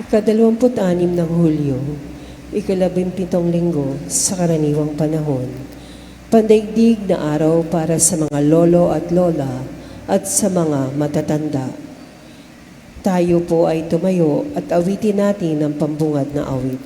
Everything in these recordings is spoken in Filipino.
Ikadalawamput-anim ng Hulyo, ikalabimpitong linggo sa karaniwang panahon. Pandaigdig na araw para sa mga lolo at lola at sa mga matatanda. Tayo po ay tumayo at awitin natin ang pambungad na awit.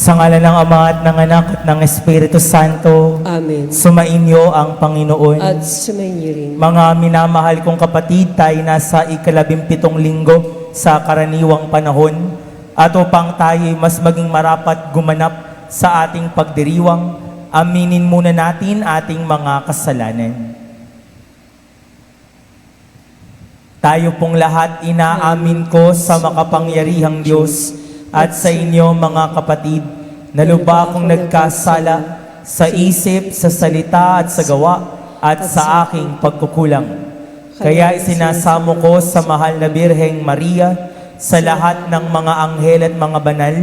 Sa ngalan ng Ama at ng Anak at ng Espiritu Santo, Amen. sumainyo ang Panginoon. At sumainyo rin. Mga minamahal kong kapatid, tayo nasa ikalabimpitong linggo sa karaniwang panahon at upang tayo mas maging marapat gumanap sa ating pagdiriwang, aminin muna natin ating mga kasalanan. Tayo pong lahat inaamin ko sa makapangyarihang Diyos at sa inyo mga kapatid, na lubha akong nagkasala sa isip, sa salita at sa gawa at sa aking pagkukulang. Kaya isinasamo ko sa mahal na Birheng Maria, sa lahat ng mga anghel at mga banal,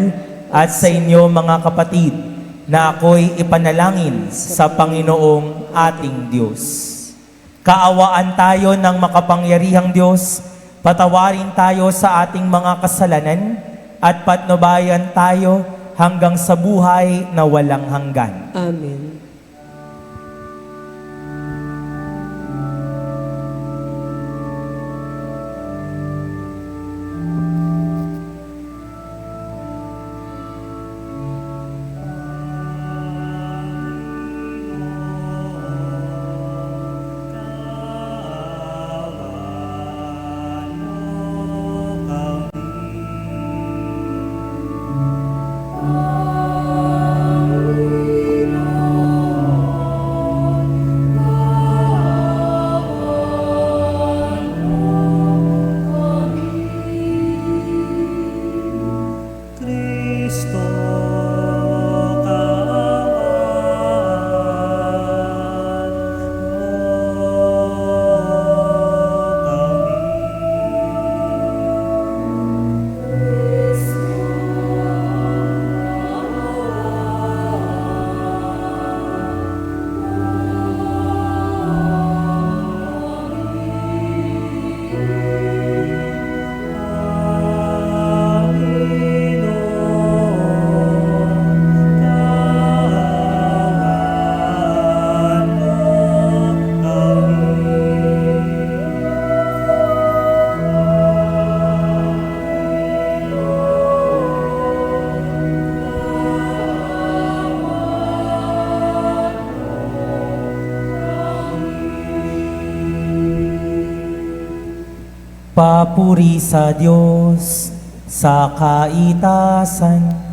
at sa inyo mga kapatid, na ako'y ipanalangin sa Panginoong ating Diyos. Kaawaan tayo ng makapangyarihang Diyos, patawarin tayo sa ating mga kasalanan, at patnubayan tayo hanggang sa buhay na walang hanggan. Amen. Papuri sa Diyos sa kaitasan.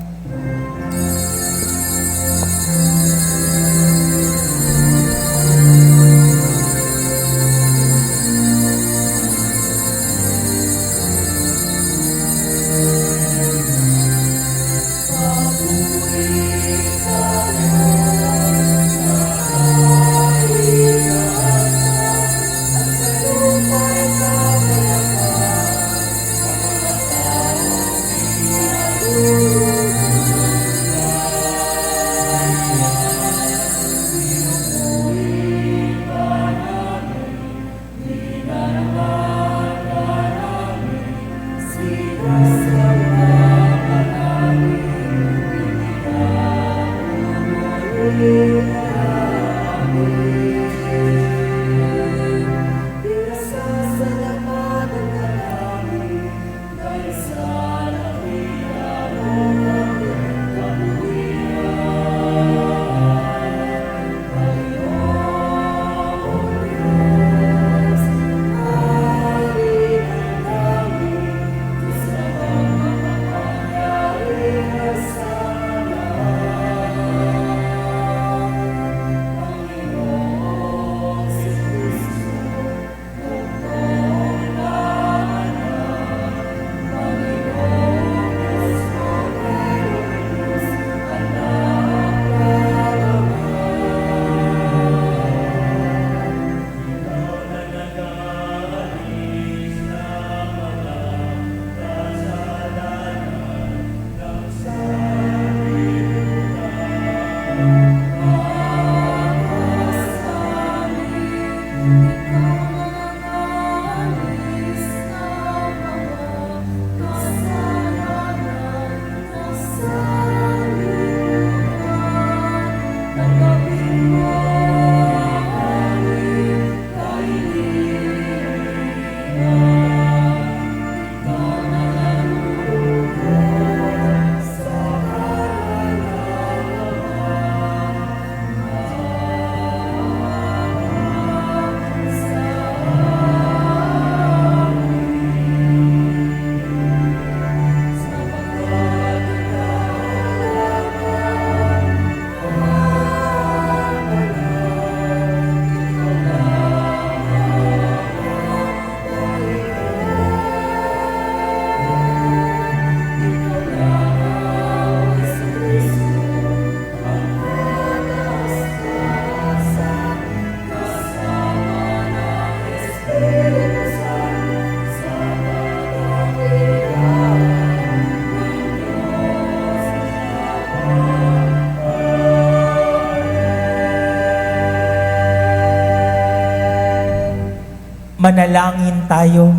Manalangin tayo.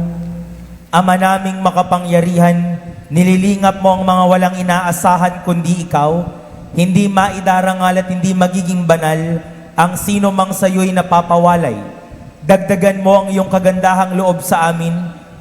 Ama naming makapangyarihan, nililingap mo ang mga walang inaasahan kundi ikaw. Hindi maidarangal at hindi magiging banal ang sino mang sayo'y napapawalay. Dagdagan mo ang iyong kagandahang loob sa amin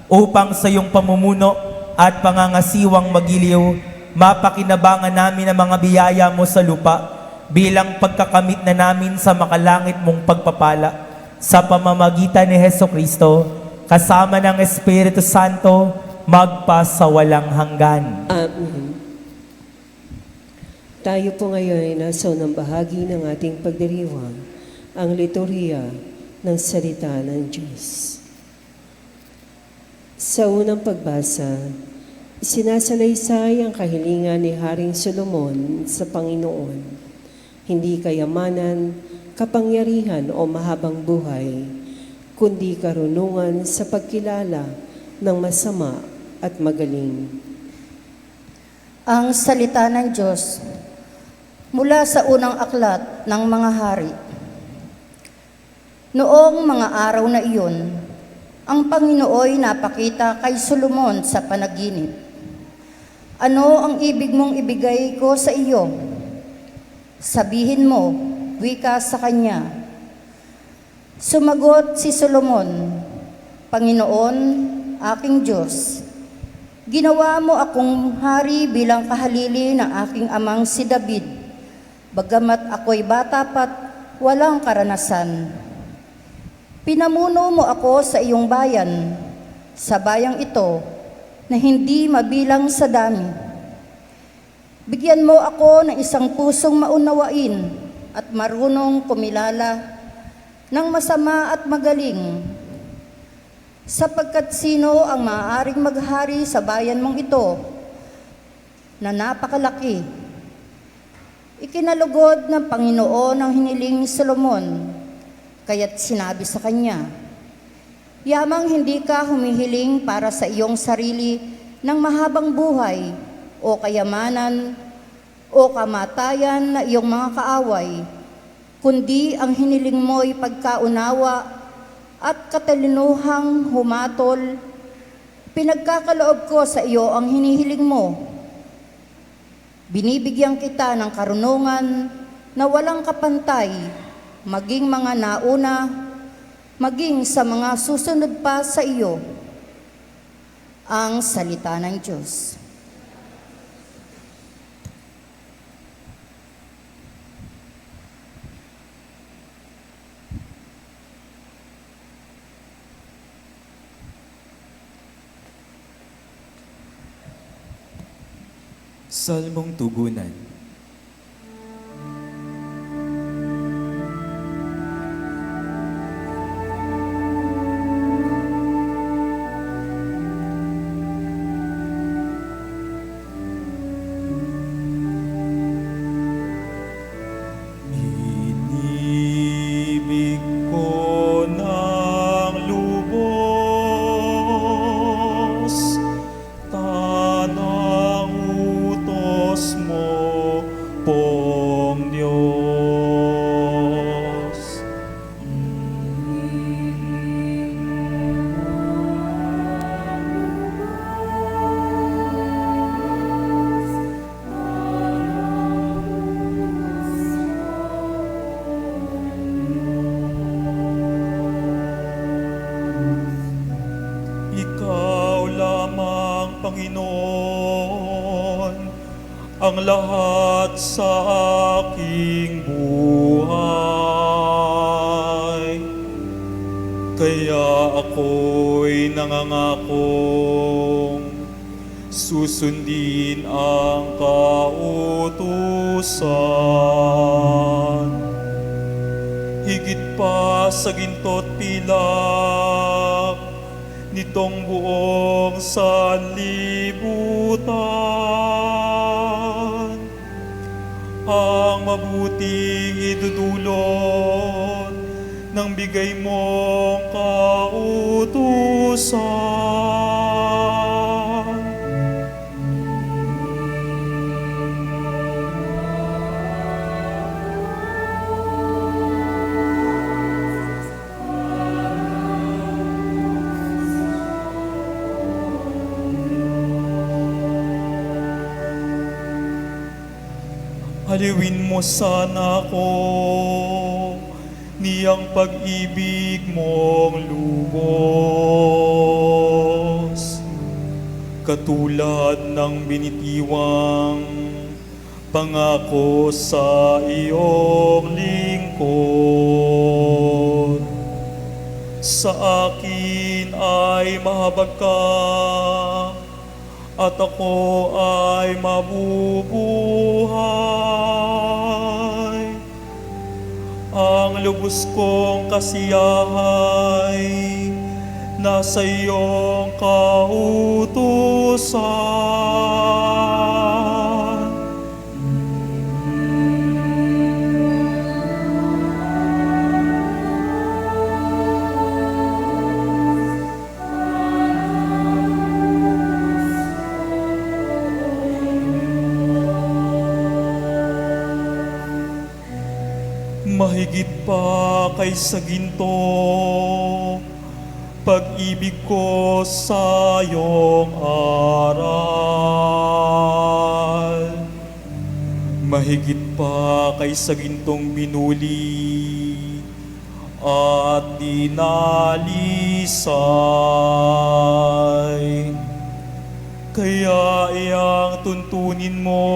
upang sa iyong pamumuno at pangangasiwang magiliw, mapakinabangan namin ang mga biyaya mo sa lupa bilang pagkakamit na namin sa makalangit mong pagpapala. Sa pamamagitan ni Hesukristo, kasama ng Espiritu Santo, magpasawalang hanggan. Amen. Tayo po ngayon ay nasa unang bahagi ng ating pagdiriwang, ang liturhiya ng salita ng Diyos. Sa unang pagbasa, sinasalaysay ang kahilingan ni Haring Solomon sa Panginoon. Hindi kayamanan, kapangyarihan o mahabang buhay, kundi karunungan sa pagkilala ng masama at magaling. Ang salita ng Diyos mula sa unang aklat ng mga hari. Noong mga araw na iyon, ang Panginooy napakita kay Solomon sa panaginip. Ano ang ibig mong ibigay ko sa iyo? Sabihin mo, wika sa kanya. Sumagot si Solomon, Panginoon, aking Diyos, ginawa mo akong hari bilang kahalili ng aking amang si David, bagamat ako'y bata pa't walang karanasan. Pinamuno mo ako sa iyong bayan, sa bayang ito na hindi mabilang sa dami. Bigyan mo ako ng isang pusong maunawain at marunong kumilala ng masama at magaling, sapagkat sino ang maaaring maghari sa bayan mong ito na napakalaki? Ikinalugod ng Panginoon ang hiniling ni Solomon, kaya't sinabi sa kanya, yamang hindi ka humihiling para sa iyong sarili ng mahabang buhay o kayamanan o kamatayan na iyong mga kaaway, kundi ang hiniling mo'y pagkaunawa at katalinuhang humatol. Pinagkakaloob ko sa iyo ang hinihiling mo. Binibigyan kita ng karunungan na walang kapantay, maging mga nauna, maging sa mga susunod pa sa iyo. Ang salita ng Diyos. Salmong Tugunan. Inibig ko ng lubos, tanang utos mo pong Diyos. Ikaw lamang, Panginoon, ang lahat sa aking buhay. Kaya ako'y nangangakong susundin ang kautusan. Higit pa sa ginto't pilak nitong buong sanlibutan, ang mabuting idudulot ng bigay mong kautusan. Haliwin mo sana ako niyang pag-ibig mong lubos. Katulad ng binitiwang pangako sa iyong lingkod. Sa akin ay mahabag ka at ako ay mabubuhay. Ang lubos kong kasiyahay nasa iyong kautusan. Mahigit pa kaysa ginto, pag-ibig ko sa iyong aral. Mahigit pa kaysa gintong binuli at dinalisay. Kaya iyang tuntunin mo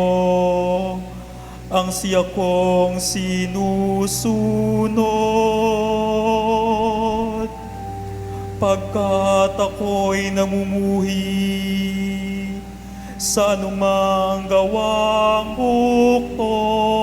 ang siya kong sinusunod, pagkat ako'y namumuhi sa anumang gawang bukod.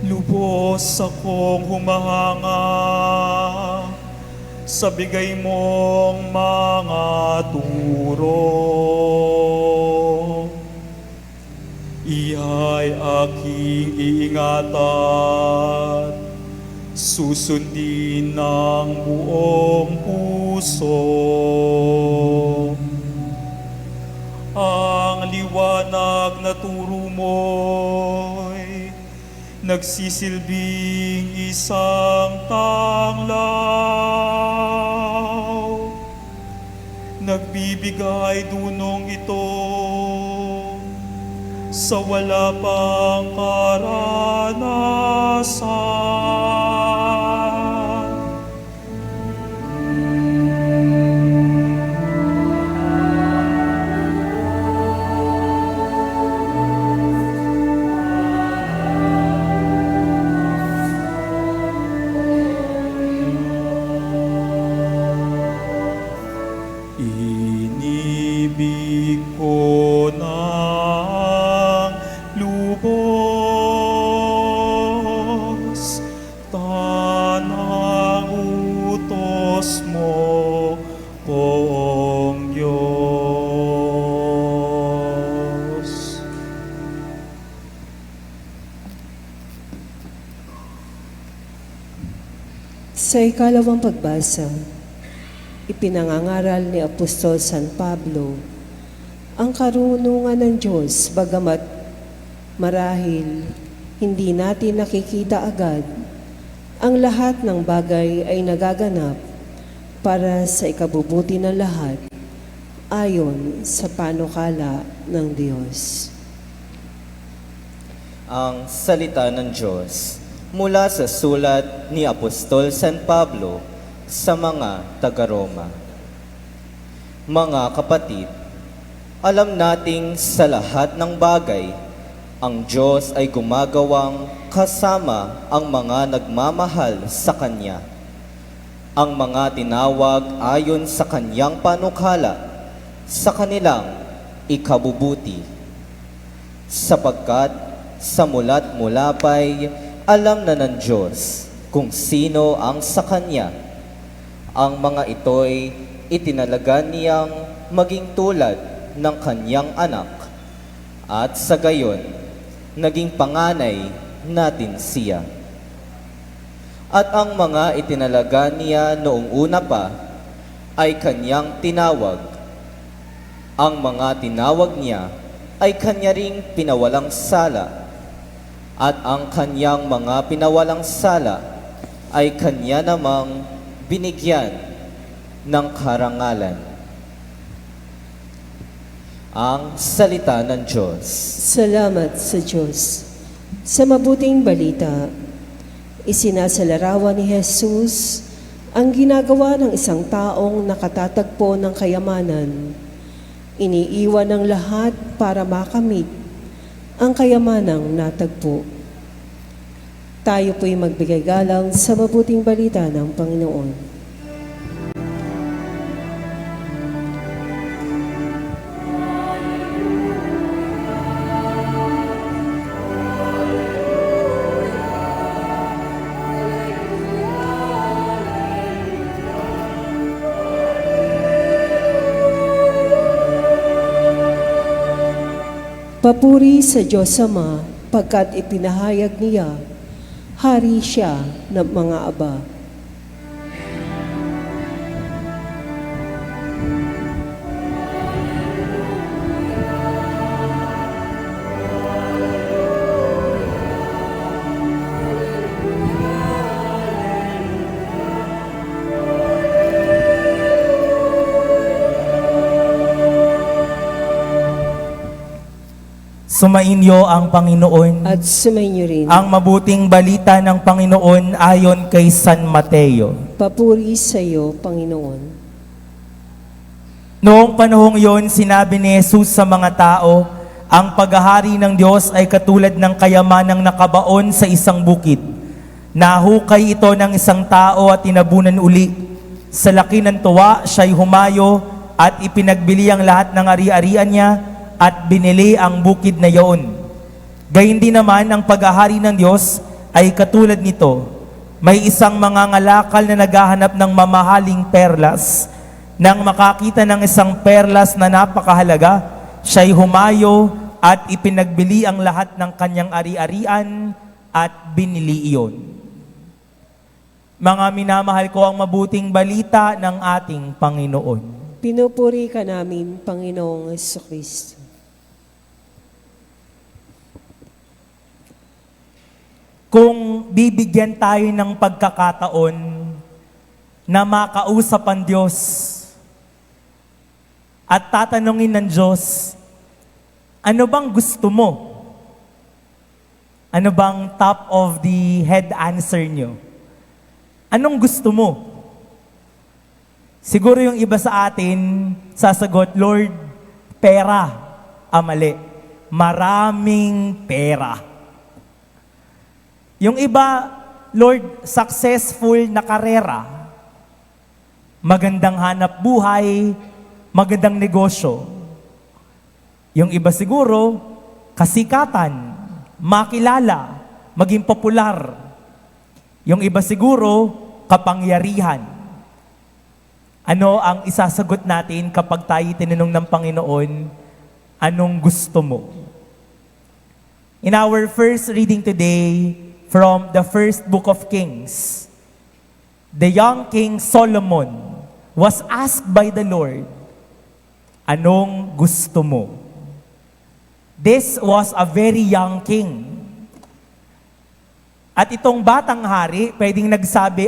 Lubos akong humahanga sa bigay mong mga turo. Iya'y aking iingatan, susundin ng buong puso. Ang liwanag na turo mo'y nagsisilbing isang tanglaw. Nagbibigay dunong ito sa wala pang karanasan. Inibig ko ng lubos, tanang utos mo, Poong Diyos. Sa ikalawang pagbasa, ipinangangaral ni Apostol San Pablo ang karunungan ng Diyos, bagamat marahil hindi natin nakikita agad, ang lahat ng bagay ay nagaganap para sa ikabubuti ng lahat ayon sa panukala ng Diyos. Ang salita ng Diyos mula sa sulat ni Apostol San Pablo sa mga taga-Roma. Mga kapatid, alam nating sa lahat ng bagay, ang Diyos ay gumagawang kasama ang mga nagmamahal sa Kanya. Ang mga tinawag ayon sa Kanyang panukala sa kanilang ikabubuti. Sapagkat sa mula't mula pa'y alam na ng Diyos kung sino ang sa Kanya. Ang mga ito'y itinalaga niyang maging tulad ng Kanyang anak, at sa gayon, naging panganay natin siya. At ang mga itinalaga niya noong una pa ay Kanyang tinawag, Ang mga tinawag niya ay kanya ring pinawalang sala, at ang kanyang mga pinawalang sala ay kanya namang binigyan ng karangalan. Ang salita ng Diyos. Salamat sa Diyos. Sa mabuting balita, isinasalarawan ni Jesus ang ginagawa ng isang taong nakatatagpo ng kayamanan. Iniiwan ng lahat para makamit ang kayamanang natagpo. Tayo po'y magbigay galang sa mabuting balita ng Panginoon. Papuri sa Diyos Ama, pagkat ipinahayag niya, hari siya ng mga aba. Sumainyo ang Panginoon. At sumainyo rin. Ang mabuting balita ng Panginoon ayon kay San Mateo. Papuri sa iyo, Panginoon. Noong panahong yon, sinabi ni Jesus sa mga tao, ang paghahari ng Diyos ay katulad ng kayamanang nakabaon sa isang bukid. Nahukay ito ng isang tao at tinabunan uli. Sa laki ng tuwa, siya'y humayo at ipinagbili ang lahat ng ari-arian niya at binili ang bukid na iyon. Gayun din naman ang paghahari ng Diyos ay katulad nito. May isang mangangalakal na naghahanap ng mamahaling perlas. Nang makakita ng isang perlas na napakahalaga, siya'y humayo at ipinagbili ang lahat ng kanyang ari-arian at binili iyon. Mga minamahal ko, ang mabuting balita ng ating Panginoon. Pinupuri ka namin, Panginoong Jesucristo. Kung bibigyan tayo ng pagkakataon na makausap ang Diyos at tatanungin ng Diyos, ano bang gusto mo? Ano bang top of the head answer nyo? Anong gusto mo? Siguro yung iba sa atin, sasagot, Lord, pera. Mali. Maraming pera. Yung iba, Lord, successful na karera, magandang hanap buhay, magandang negosyo. Yung iba siguro, kasikatan, makilala, maging popular. Yung iba siguro, kapangyarihan. Ano ang isasagot natin kapag tayo tinanong ng Panginoon, anong gusto mo? In our first reading today, from the first book of Kings, the young King Solomon was asked by the Lord, anong gusto mo? This was a very young king. At itong batang hari, pwedeng nagsabi,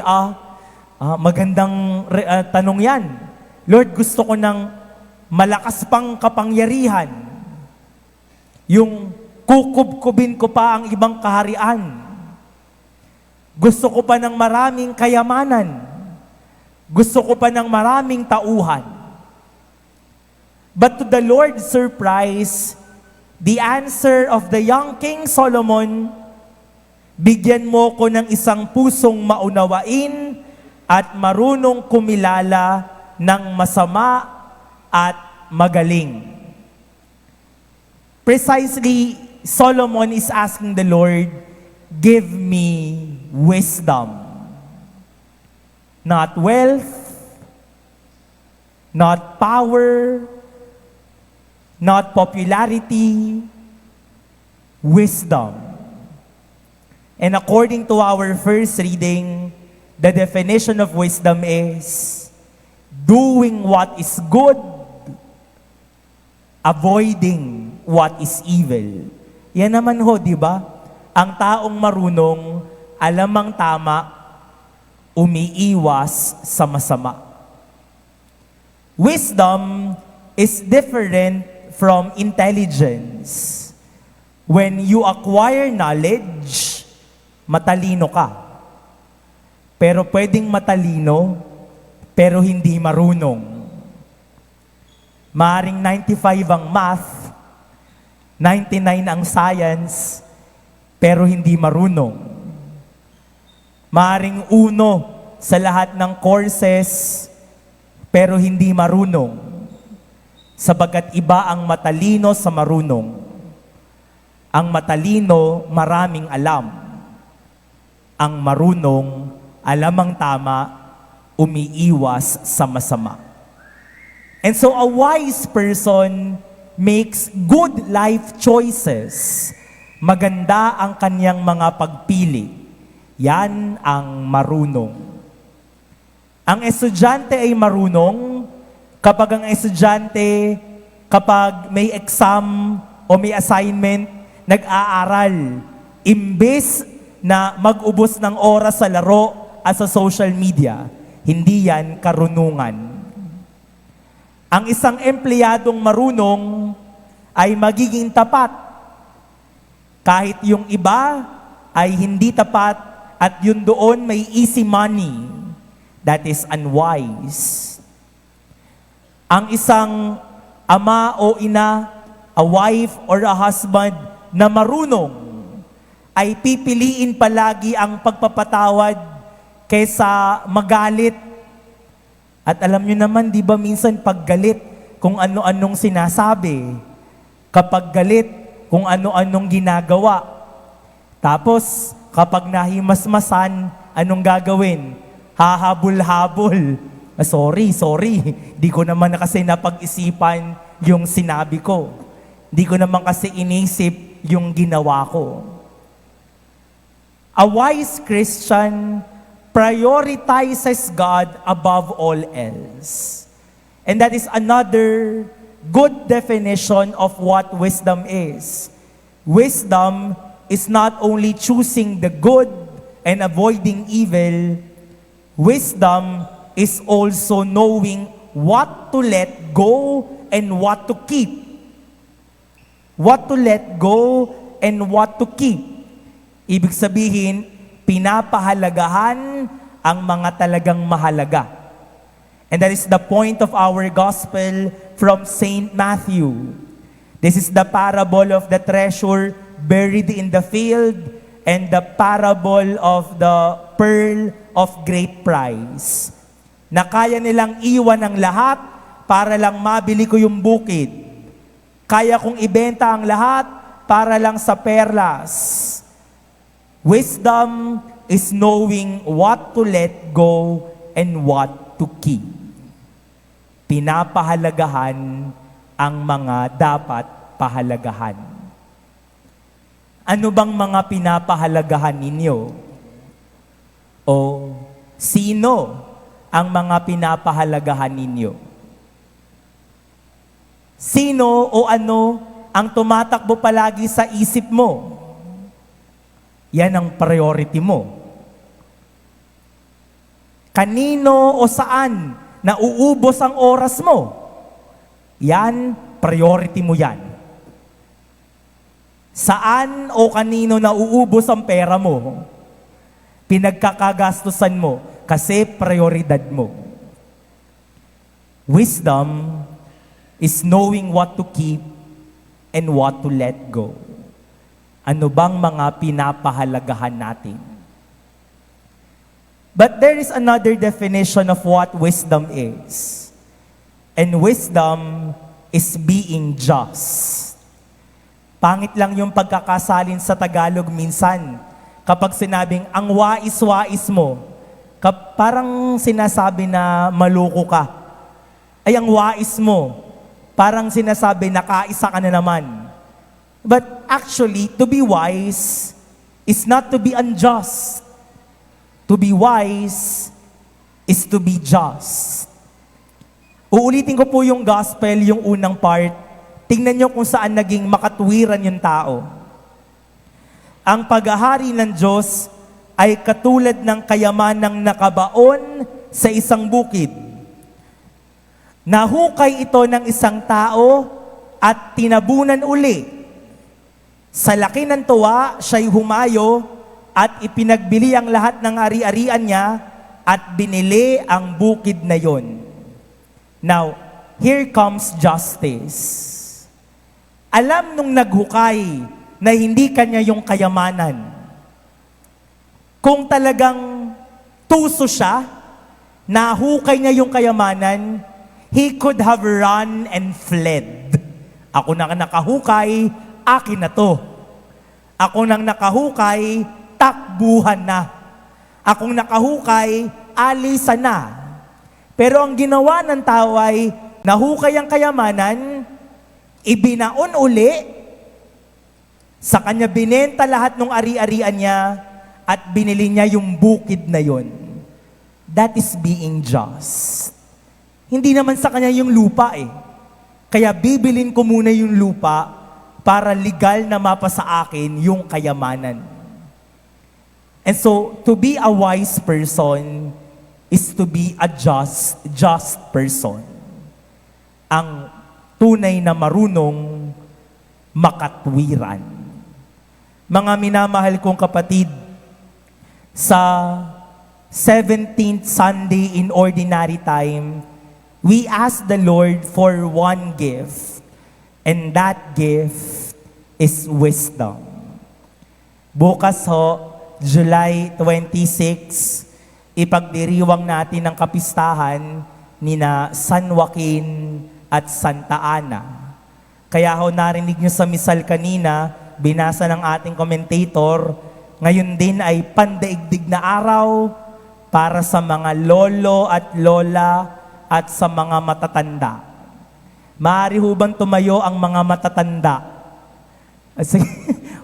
magandang tanong yan. Lord, gusto ko ng malakas pang kapangyarihan. Yung kukub-kubin ko pa ang ibang kaharian. Gusto ko pa ng maraming kayamanan. Gusto ko pa ng maraming tauhan. But to the Lord's surprise, the answer of the young King Solomon, bigyan mo ko ng isang pusong maunawain at marunong kumilala ng masama at magaling. Precisely, Solomon is asking the Lord, give me wisdom. Not wealth, not power, not popularity, wisdom. And according to our first reading, the definition of wisdom is doing what is good avoiding what is evil. Yan naman ho, di ba? Ang taong marunong, alam ang tama, umiiwas sa masama. Wisdom is different from intelligence. When you acquire knowledge, matalino ka. Pero pwedeng matalino, pero hindi marunong. Maaring 95 ang math, 99 ang science, pero hindi marunong. Maaring 1 sa lahat ng courses, pero hindi marunong. Sabagat iba ang matalino sa marunong. Ang matalino, maraming alam. Ang marunong, alam ang tama, umiiwas sa masama. And so a wise person makes good life choices. Maganda ang kanyang mga pagpili. Yan ang marunong. Ang estudyante ay marunong kapag ang estudyante, kapag may exam o may assignment, nag-aaral. Imbes na mag-ubos ng oras sa laro at sa social media, hindi yan karunungan. Ang isang empleyadong marunong ay magiging tapat. Kahit yung iba ay hindi tapat at yun doon may easy money. That is unwise. Ang isang ama o ina, a wife or a husband na marunong ay pipiliin palagi ang pagpapatawad kaysa magalit. At alam nyo naman, di ba minsan pag galit, kung ano-anong sinasabi. Kapag galit, kung ano-anong ginagawa. Tapos, kapag nahimasmasan, anong gagawin? Hahabol-habol. Sorry. Di ko naman na kasi napag-isipan yung sinabi ko. Di ko naman kasi inisip yung ginawa ko. A wise Christian prioritizes God above all else. And that is another good definition of what wisdom is. Wisdom is not only choosing the good and avoiding evil. Wisdom is also knowing what to let go and what to keep. What to let go and what to keep. Ibig sabihin, pinapahalagahan ang mga talagang mahalaga. And that is the point of our gospel from Saint Matthew. This is the parable of the treasure buried in the field and the parable of the pearl of great price. Na kaya nilang iwan ang lahat para lang mabili ko yung bukid. Kaya kong ibenta ang lahat para lang sa perlas. Wisdom is knowing what to let go and what to keep. Pinapahalagahan ang mga dapat pahalagahan. Ano bang mga pinapahalagahan ninyo? O sino ang mga pinapahalagahan ninyo? Sino o ano ang tumatakbo palagi sa isip mo? Yan ang priority mo. Kanino o saan nauubos ang oras mo? Yan, priority mo yan. Saan o kanino nauubos ang pera mo? Pinagkakagastusan mo kasi prioridad mo. Wisdom is knowing what to keep and what to let go. Ano bang mga pinapahalagahan natin? But there is another definition of what wisdom is. And wisdom is being just. Pangit lang yung pagkakasalin sa Tagalog minsan. Kapag sinabing, ang wais-wais mo, parang sinasabi na maluko ka. Ay, ang wais mo, parang sinasabi na kaisa ka na naman. But actually, to be wise is not to be unjust. To be wise is to be just. Uulitin ko po yung gospel, yung unang part, tingnan nyo kung saan naging makatwiran yung tao. Ang paghahari ng Diyos ay katulad ng kayamanang nakabaon sa isang bukid. Nahukay ito ng isang tao at tinabunan uli. Sa laki ng tuwa, siya'y humayo at ipinagbili ang lahat ng ari-arian niya at binili ang bukid na yon. Now, here comes justice. Alam nung naghukay na hindi kanya yung kayamanan. Kung talagang tuso siya, nahukay niya yung kayamanan, he could have run and fled. Ako nang nakahukay, akin na to. Ako nang nakahukay, takbuhan na. Akong nakahukay, alisan na. Pero ang ginawa ng tao ay, nahukay ang kayamanan, ibinaon uli, sa kanya binenta lahat ng ari-arian niya, at binili niya yung bukid na yon. That is being just. Hindi naman sa kanya yung lupa eh. Kaya bibilin ko muna yung lupa para legal na mapa sa akin yung kayamanan. And so, to be a wise person is to be a just person. Ang tunay na marunong makatwiran. Mga minamahal kong kapatid, sa 17th Sunday in Ordinary Time, we ask the Lord for one gift, and that gift is wisdom. Bukas ho, July 26, ipagdiriwang natin ang kapistahan nina San Joaquin at Santa Ana. Kaya ho narinig nyo sa misal kanina, binasa ng ating commentator, ngayon din ay pandaigdig na araw para sa mga lolo at lola at sa mga matatanda. Maaari ho bang tumayo ang mga matatanda? Sige,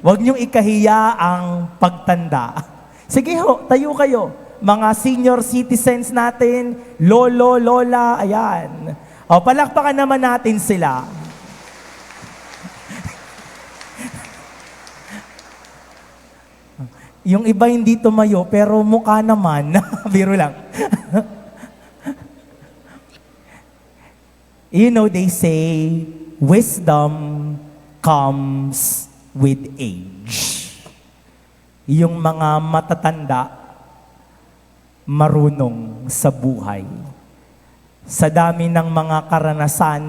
huwag niyong ikahiya ang pagtanda. Sige ho, tayo kayo. Mga senior citizens natin, lolo, lola, ayan. O, palakpakan naman natin sila. Yung iba hindi tumayo, pero mukha naman. Biro lang. You know, they say, wisdom comes with age. Yung mga matatanda, marunong sa buhay. Sa dami ng mga karanasan,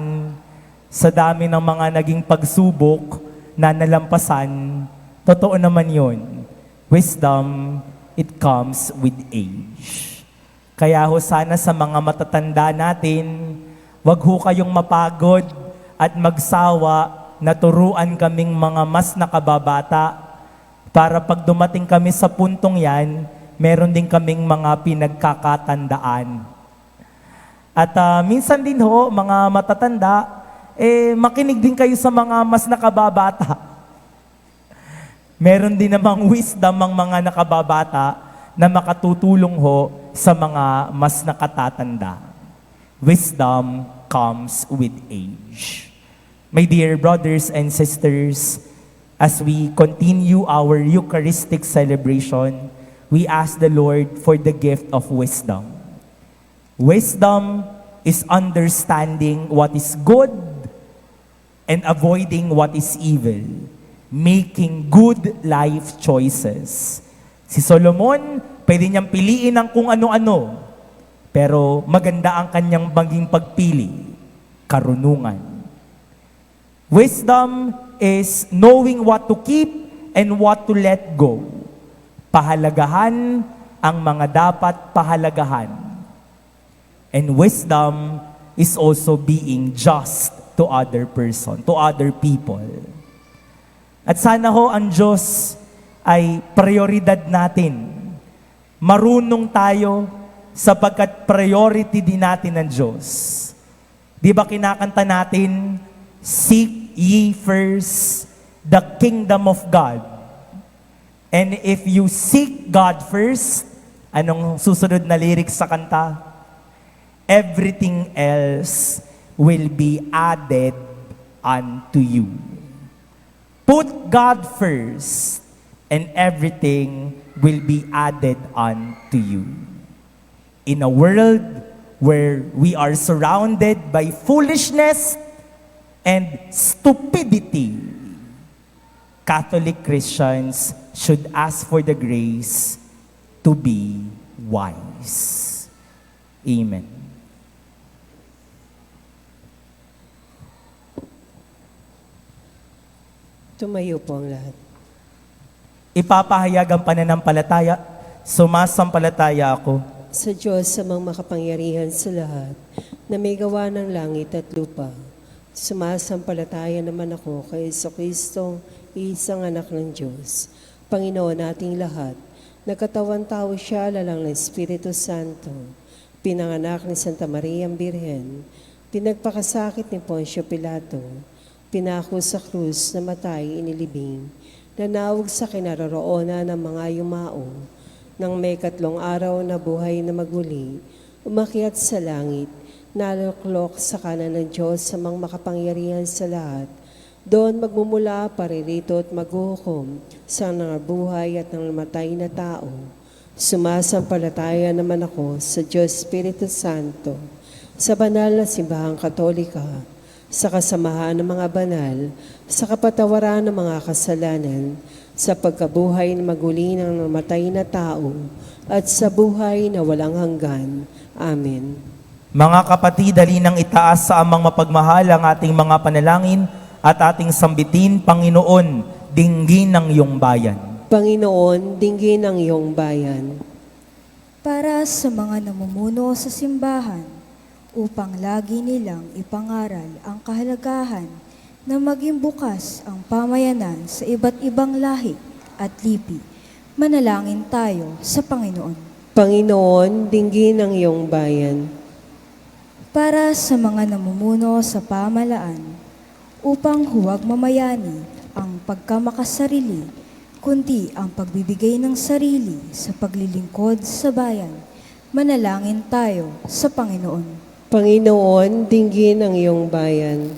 sa dami ng mga naging pagsubok na nalampasan, totoo naman yun. Wisdom, it comes with age. Kaya ho sana sa mga matatanda natin, wag ho kayong mapagod at magsawa na turuan kaming mga mas nakababata para pag dumating kami sa puntong yan, meron din kaming mga pinagkakatandaan. At minsan din ho, mga matatanda, makinig din kayo sa mga mas nakababata. Meron din namang wisdom ang mga nakababata na makatutulong ho sa mga mas nakatatanda. Wisdom comes with age. My dear brothers and sisters, as we continue our Eucharistic celebration, we ask the Lord for the gift of wisdom. Wisdom is understanding what is good and avoiding what is evil. Making good life choices. Si Solomon, pwede niyang piliin ang kung ano-ano, pero maganda ang kanyang maging pagpili, karunungan. Wisdom is knowing what to keep and what to let go. Pahalagahan ang mga dapat pahalagahan. And wisdom is also being just to other person, to other people. At sana ho ang Diyos ay prioridad natin. Marunong tayo sapagkat priority din natin ng Diyos. Di ba kinakanta natin, seek ye first the kingdom of God. And if you seek God first, anong susunod na lyrics sa kanta? Everything else will be added unto you. Put God first, and everything will be added unto you. In a world where we are surrounded by foolishness and stupidity, Catholic Christians should ask for the grace to be wise. Amen. Tumayo po ang lahat. Ipapahayag ang pananampalataya, sumasampalataya ako Sa Diyos sa mga makapangyarihan sa lahat, na may gawa ng langit at lupa. Sumasampalataya naman ako kay Jesucristo, isang anak ng Diyos, Panginoon nating lahat. Nagkatawan tao siya lalang ng Espiritu Santo. Pinanganak ni Santa Maria ang Birhen. Pinagpakasakit ni Poncio Pilato. Pinako sa krus, namatay, inilibing. Nanawag sa kinaroroonan ng mga yumao. Nang may 3 araw na buhay na maguli, umakyat sa langit, naluklok sa kanan ng Diyos sa mga makapangyarihan sa lahat. Doon magmumula, paririto at maghuhukom sa nangabuhay at nangamatay na tao. Sumasampalataya naman ako sa Diyos Espiritu Santo, sa banal na simbahang katolika, sa kasamahan ng mga banal, sa kapatawaran ng mga kasalanan, sa pagkabuhay na maguli ng namatay na tao, at sa buhay na walang hanggan. Amen. Mga kapatid, dali nang itaas sa amang mapagmahal ang ating mga panalangin at ating sambitin, Panginoon, dinggin ng iyong bayan. Panginoon, dinggin ang iyong bayan. Para sa mga namumuno sa simbahan, upang lagi nilang ipangaral ang kahalagahan na maging bukas ang pamayanan sa iba't ibang lahi at lipi. Manalangin tayo sa Panginoon. Panginoon, dinggin ang iyong bayan. Para sa mga namumuno sa pamalaan, upang huwag mamayani ang pagkamakasarili, kundi ang pagbibigay ng sarili sa paglilingkod sa bayan. Manalangin tayo sa Panginoon. Panginoon, dinggin ang iyong bayan.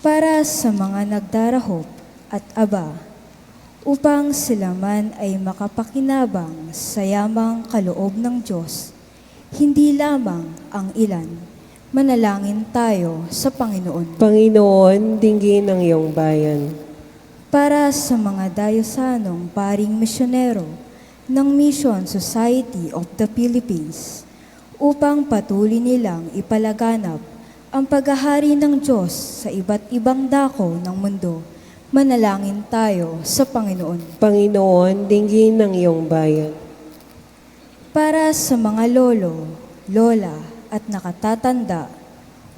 Para sa mga nagdarahop at aba, upang sila man ay makapakinabang sa yamang kaloob ng Diyos, hindi lamang ang ilan. Manalangin tayo sa Panginoon. Panginoon, dinggin ang iyong bayan. Para sa mga dayosanong paring misyonero ng Mission Society of the Philippines, upang patuloy nilang ipalaganap ang paghahari ng Diyos sa iba't ibang dako ng mundo. Manalangin tayo sa Panginoon. Panginoon, dinggin ang iyong bayan. Para sa mga lolo, lola at nakatatanda,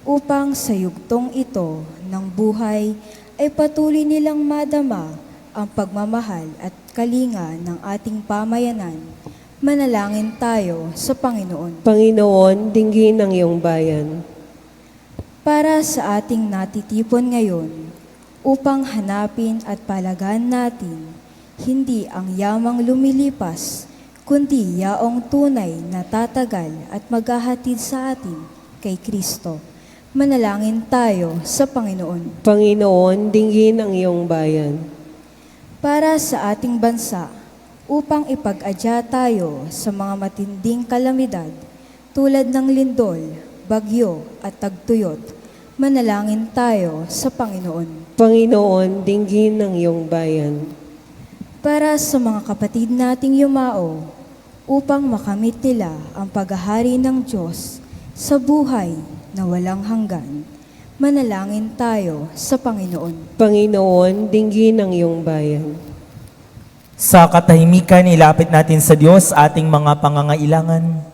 upang sa yugtong ito ng buhay ay patuloy nilang madama ang pagmamahal at kalinga ng ating pamayanan. Manalangin tayo sa Panginoon. Panginoon, dinggin ang iyong bayan. Para sa ating natitipon ngayon, upang hanapin at palagaan natin, hindi ang yamang lumilipas, kundi yaong tunay na tatagal at maghahatid sa atin kay Kristo. Manalangin tayo sa Panginoon. Panginoon, dinggin ang iyong bayan. Para sa ating bansa, upang ipag-adya tayo sa mga matinding kalamidad tulad ng lindol, bagyo at tagtuyot, manalangin tayo sa Panginoon. Panginoon, dinggin ang iyong bayan. Para sa mga kapatid nating yumao, upang makamit nila ang paghahari ng Diyos sa buhay na walang hanggan, manalangin tayo sa Panginoon. Panginoon, dinggin ang iyong bayan. Sa katahimikan, ilapit natin sa Diyos ating mga pangangailangan.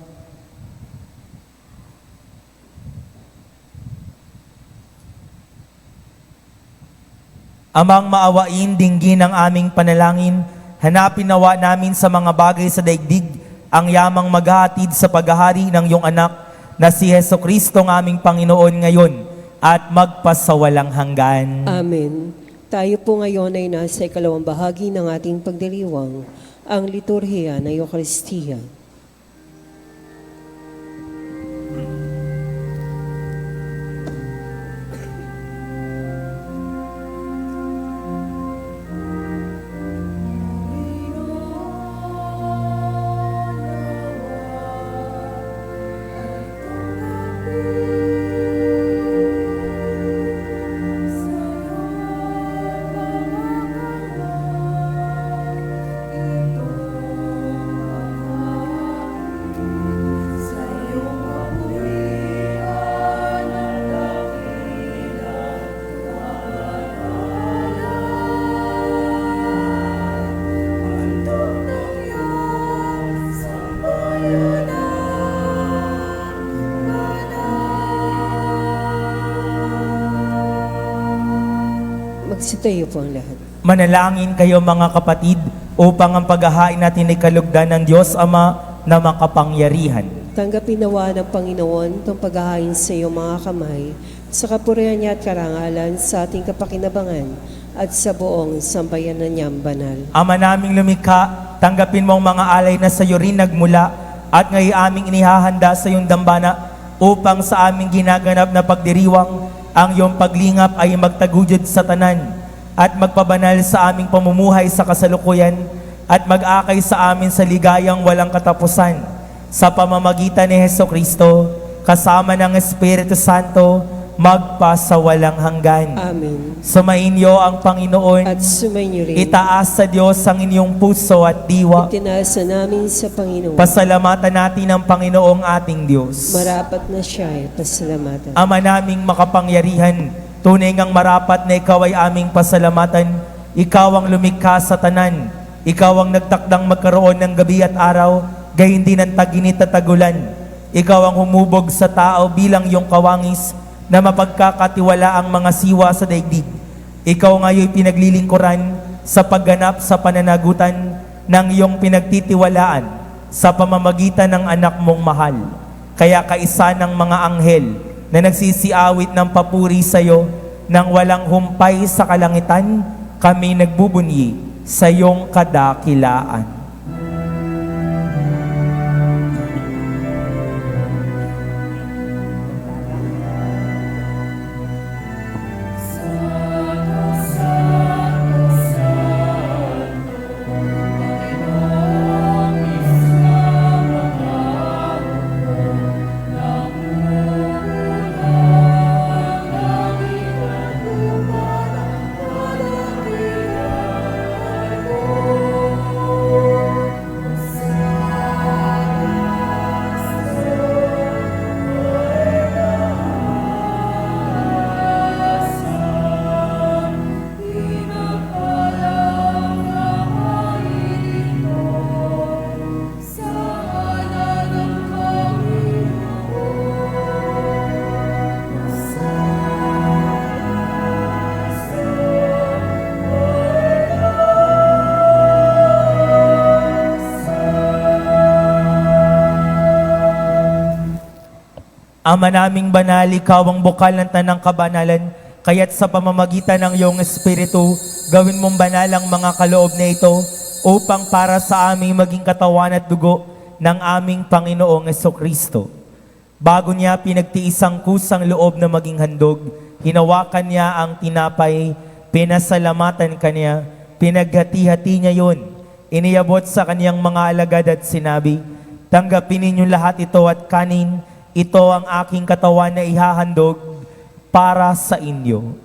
Amang maawain, dinggin ang aming panalangin, hanapin nawa namin sa mga bagay sa daigdig ang yamang maghahatid sa paghahari ng iyong anak na si Jesucristo ng aming Panginoon ngayon at magpasawalang hanggan. Amen. Tayo po ngayon ay nasa ikalawang bahagi ng ating pagdiriwang, ang liturhiya ng Eucharistia. Sitayo po ang lahat. Manalangin kayo mga kapatid upang ang paghahain natin ay kalugdan ng Diyos Ama na makapangyarihan. Tanggapin nawa ng Panginoon itong paghahain sa iyong mga kamay, sa kapurihan niya at karangalan sa ating kapakinabangan at sa buong sambayanan niyang banal. Ama naming lumikha, tanggapin mo ang mga alay na sa iyo rin nagmula at ngayon aming inihahanda sa iyong dambana upang sa aming ginaganap na pagdiriwang ang iyong paglingap ay magtaguyod sa tanan at magpabanal sa aming pamumuhay sa kasalukuyan at mag-akay sa amin sa ligayang walang katapusan sa pamamagitan ni Hesukristo kasama ng Espiritu Santo magpasawalang hanggan. Amen. Sumainyo ang Panginoon. At sumainyo rin. Itaas sa Diyos ang inyong puso at diwa. Itinaasa namin sa Panginoon. Pasalamatan natin ang Panginoong ating Diyos. Marapat na siya ay pasalamatan. Ama naming makapangyarihan, tunay ngang marapat na ikaw ay aming pasalamatan. Ikaw ang lumikha sa tanan. Ikaw ang nagtakdang magkaroon ng gabi at araw, gayon din ang taginit at tagulan. Ikaw ang humubog sa tao bilang iyong kawangis na mapagkakatiwala ang mga siwa sa daigdig. Ikaw ngayon pinaglilingkuran sa pagganap sa pananagutan ng iyong pinagtitiwalaan sa pamamagitan ng anak mong mahal. Kaya kaisa ng mga anghel na nagsisiawit ng papuri sa iyo nang walang humpay sa kalangitan, kami nagbubunyi sa iyong kadakilaan. Ama naming banal, ikaw ang bukal ng tanang kabanalan, kaya't sa pamamagitan ng iyong Espiritu, gawin mong banal ang mga kaloob na ito upang para sa aming maging katawan at dugo ng aming Panginoong Hesukristo. Bago niya pinagtiis ang kusang loob na maging handog, hinawakan niya ang tinapay, pinasalamatan kanya, pinaghati-hati niya yun, iniabot sa kaniyang mga alagad at sinabi, tanggapin ninyo lahat ito at kanin, ito ang aking katawan na ihahandog para sa inyo.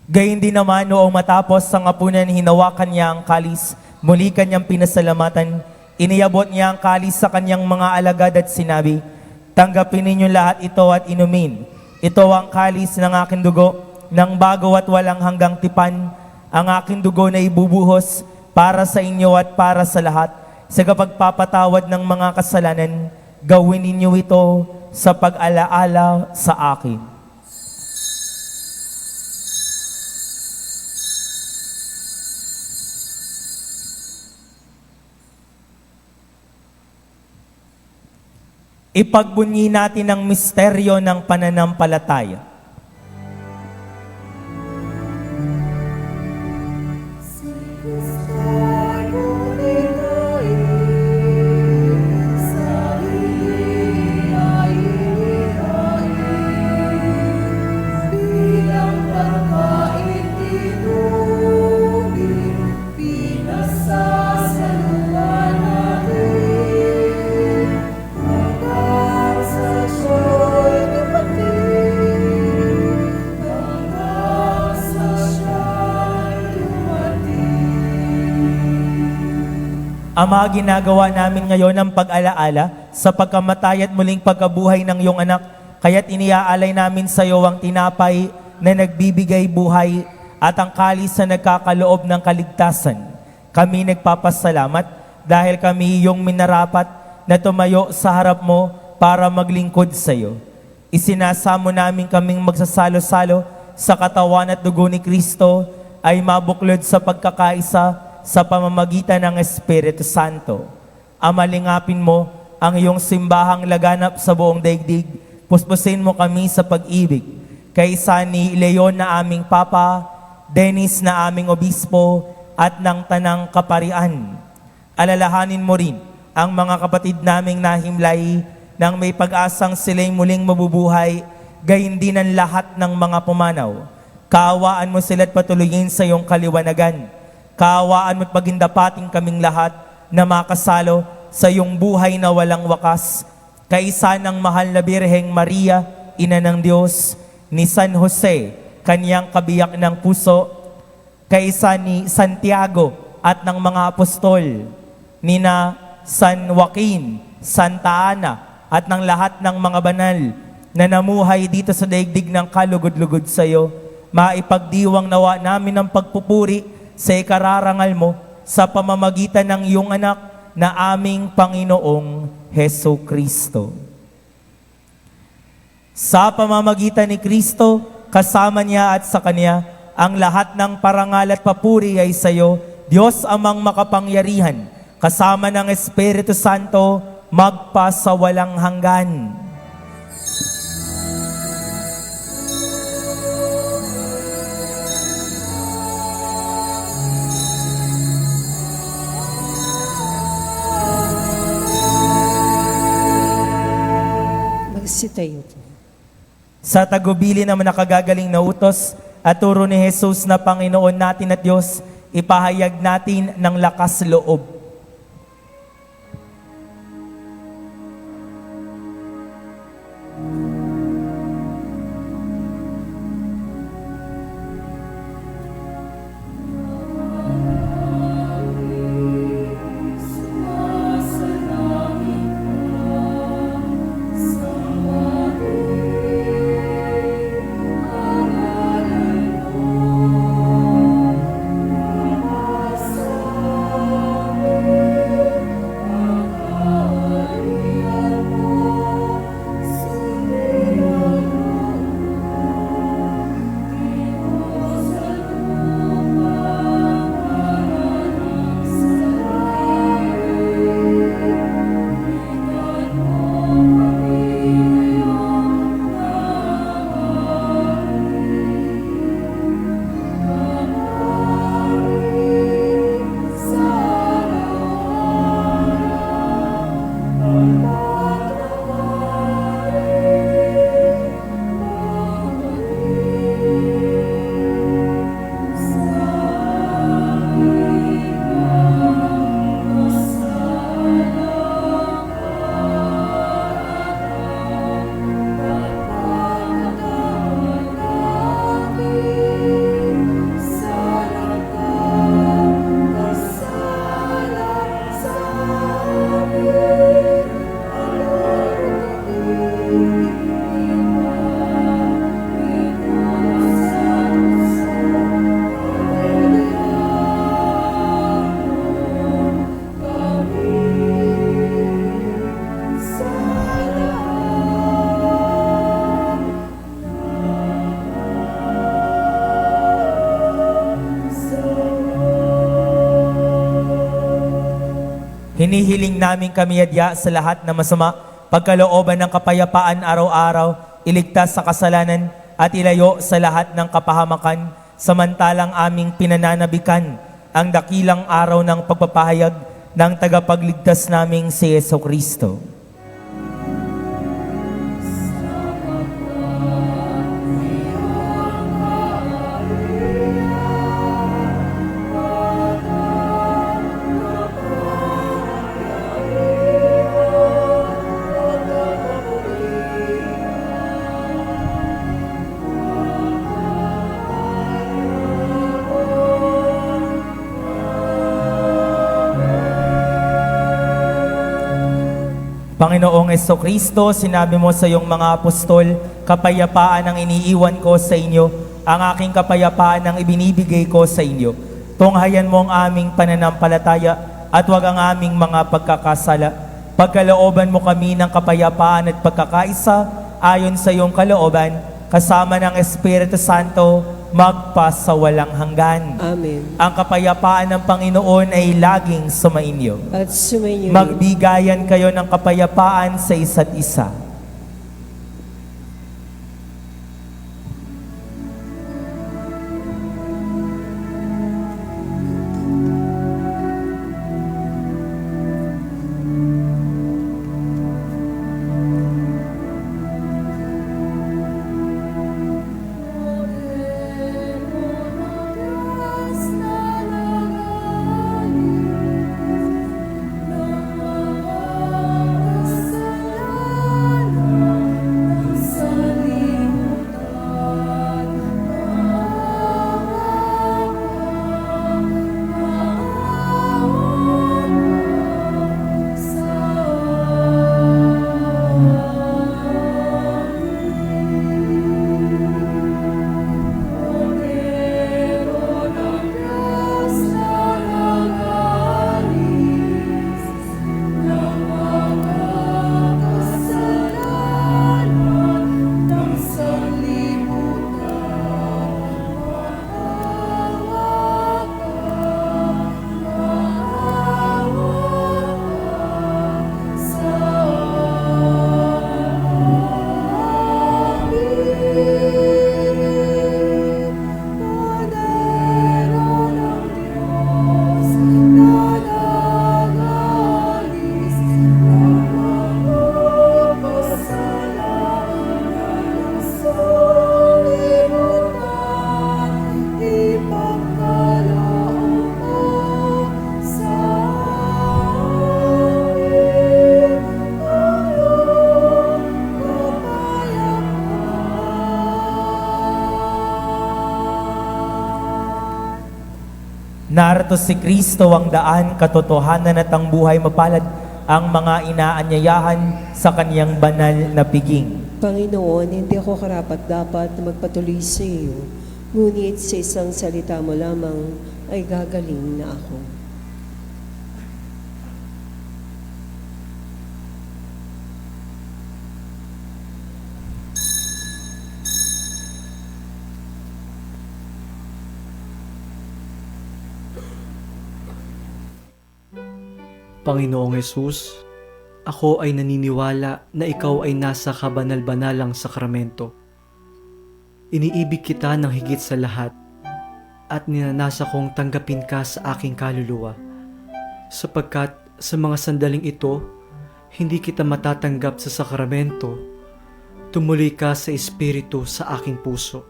Gayun din naman noong matapos sa ngapunan, hinawakan niya ang kalis, muli kanyang pinasalamatan, iniabot niya ang kalis sa kanyang mga alagad at sinabi, tanggapin ninyo lahat ito at inumin. Ito ang kalis ng aking dugo, ng bago at walang hanggang tipan, ang aking dugo na ibubuhos para sa inyo at para sa lahat, sa kapagpapatawad ng mga kasalanan, gawin ninyo ito sa pag-alaala sa akin. Ipagbunyi natin ang misteryo ng pananampalataya. Ama, ginagawa namin ngayon ang pag-alaala sa pagkamatay at muling pagkabuhay ng iyong anak, kaya't iniaalay namin sa iyo ang tinapay na nagbibigay buhay at ang kalis na nagkakaloob ng kaligtasan. Kami nagpapasalamat dahil kami iyong minarapat na tumayo sa harap mo para maglingkod sa iyo. Isinasamo namin kaming magsasalo-salo sa katawan at dugo ni Kristo ay mabuklod sa pagkakaisa sa pamamagitan ng Espiritu Santo. Amalingapin mo ang iyong simbahang laganap sa buong daigdig. Puspusin mo kami sa pag-ibig. Kaysa ni Leon na aming Papa, Dennis na aming Obispo, at ng Tanang Kaparian. Alalahanin mo rin ang mga kapatid naming nahimlay nang may pag-asang sila'y muling mabubuhay, gayon din ang lahat ng mga pumanaw. Kaawaan mo sila't patuloyin sa iyong kaliwanagan. Kaawaan mo't pagindapating kaming lahat na makasalo sa iyong buhay na walang wakas. Kaisa ng mahal na Birheng Maria, Ina ng Diyos, ni San Jose, kanyang kabiyak ng puso, kaisa ni Santiago at ng mga apostol, nina San Joaquin, Santa Ana, at ng lahat ng mga banal na namuhay dito sa daigdig ng kalugod-lugod sa iyo, maipagdiwang nawa namin ang pagpupuri sa ikararangal mo sa pamamagitan ng iyong anak na aming Panginoong Heso Kristo. Sa pamamagitan ni Kristo, kasama niya at sa Kanya, ang lahat ng parangal at papuri ay sa iyo, Diyos amang makapangyarihan, kasama ng Espiritu Santo, magpasawalang hanggan. Magsitayo po. Sa tagubili naman nakagagaling na utos at turo ni Jesus na Panginoon natin at Diyos, ipahayag natin ng lakas loob. Hinihiling namin kami adya sa lahat na masama, pagkalooban ng kapayapaan araw-araw, iligtas sa kasalanan at ilayo sa lahat ng kapahamakan, samantalang aming pinananabikan ang dakilang araw ng pagpapahayag ng tagapagligtas naming si Yeso Kristo. Panginoong Jesucristo, sinabi mo sa iyong mga apostol, kapayapaan ang iniiwan ko sa inyo, ang aking kapayapaan ang ibinibigay ko sa inyo. tunghayan mo ang aming pananampalataya at huwag ang aming mga pagkakasala. Pagkalooban mo kami ng kapayapaan at pagkakaisa ayon sa iyong kalooban, kasama ng Espiritu Santo, magpasawalang hanggan. Amen. Ang kapayapaan ng Panginoon ay laging sumainyo. At sumainyo rin. Magbigayan kayo ng kapayapaan sa isa't isa. Narito si Kristo ang daan, katotohanan at ang buhay, mapalad ang mga inaanyayahan sa kaniyang banal na piging. Panginoon, hindi ako karapat-dapat na magpatuloy sa iyo, ngunit sa isang salita mo lamang ay gagaling na ako. Panginoong Hesus, ako ay naniniwala na ikaw ay nasa kabanal-banalang sakramento. Iniibig kita ng higit sa lahat at ninanasa kong tanggapin ka sa aking kaluluwa, sapagkat sa mga sandaling ito, hindi kita matatanggap sa sakramento, tumuloy ka sa Espiritu sa aking puso.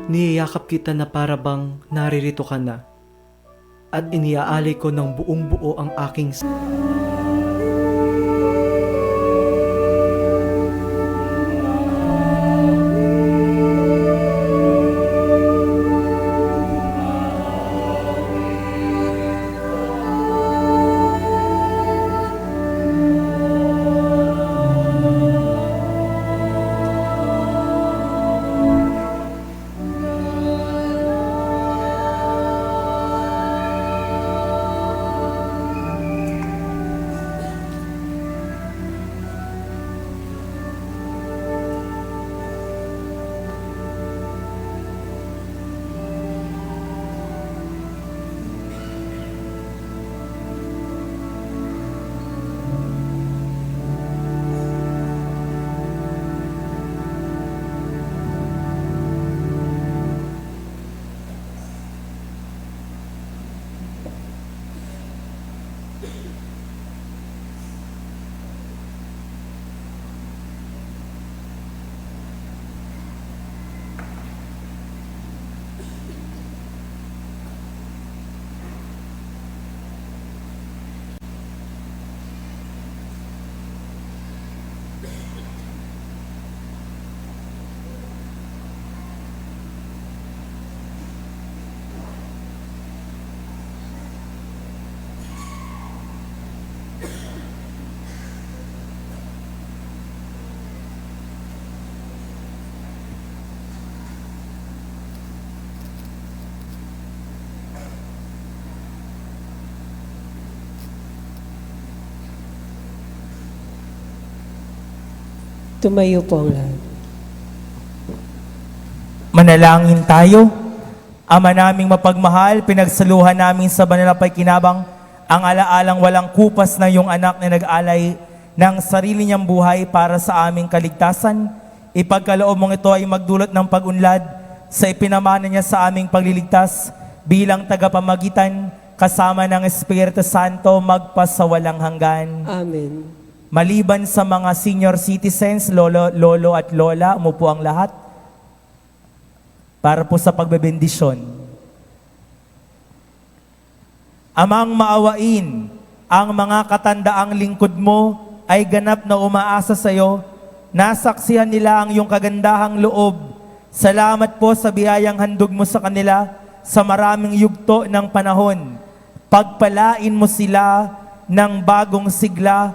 Niyayakap kita na para bang naririto ka na, at iniaalay ko ng buong buo ang aking Tumayo po ang lahat. Manalangin tayo. Ama naming mapagmahal, pinagsaluhan namin sa banal na pagkinabang ang alaalang walang kupas na iyong anak na nag-alay ng sarili niyang buhay para sa aming kaligtasan. Ipagkaloob mong ito ay magdulot ng pag-unlad sa ipinamana niya sa aming pagliligtas bilang tagapamagitan kasama ng Espiritu Santo magpasawalang hanggan. Amen. Maliban sa mga senior citizens, lolo at lola, umupo ang lahat para po sa pagbebendisyon. Amang maawain, ang mga katandaang lingkod mo ay ganap na umaasa sa iyo. Nasaksihan nila ang iyong kagandahang loob. Salamat po sa biyayang handog mo sa kanila sa maraming yugto ng panahon. Pagpalain mo sila ng bagong sigla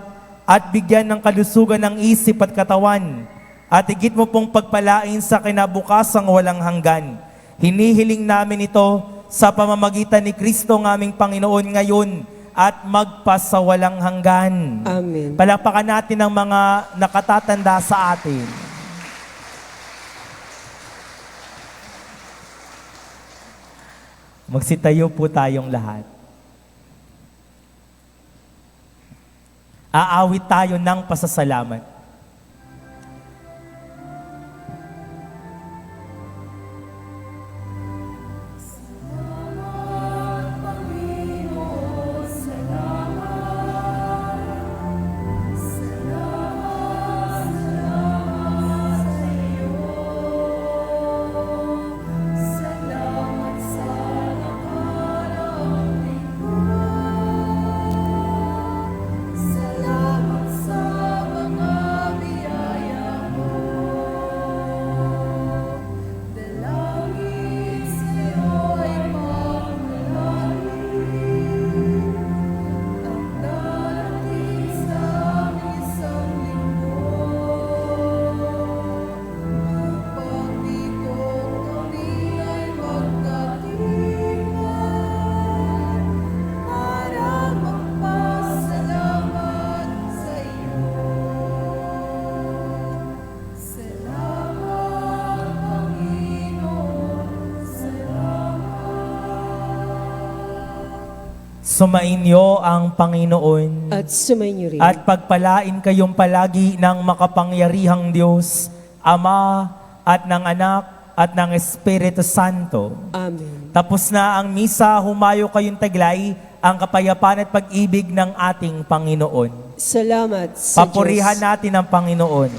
at bigyan ng kalusugan ng isip at katawan. At higit mo pong pagpalain sa kinabukasang walang hanggan. Hinihiling namin ito sa pamamagitan ni Kristo ng aming Panginoon ngayon at magpasawalang hanggan. Amen. Palakpakan natin ang mga nakatatanda sa atin. Magsitayo po tayong lahat. Aawit tayo ng pasasalamat. Sumainyo ang Panginoon At sumainyo rin. at pagpalain kayong palagi ng makapangyarihang Diyos, Ama at ng Anak at ng Espiritu Santo. Amen. Tapos na ang misa, humayo kayong taglay ang kapayapaan at pag-ibig ng ating Panginoon. Salamat sa Papurihan Diyos. natin ang Panginoon.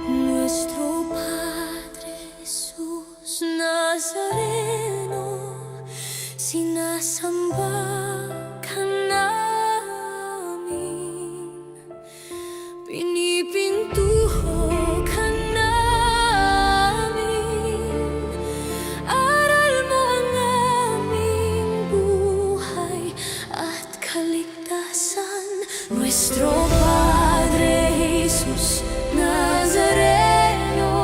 Nuestro Padre Jesús Nazareno, sinasamba ka namin, pinipintuho ka namin, aral mo ang aming buhay at kaligtasan. Nuestro Padre Jesus Nazareno,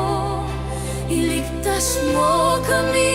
iligtas mo kami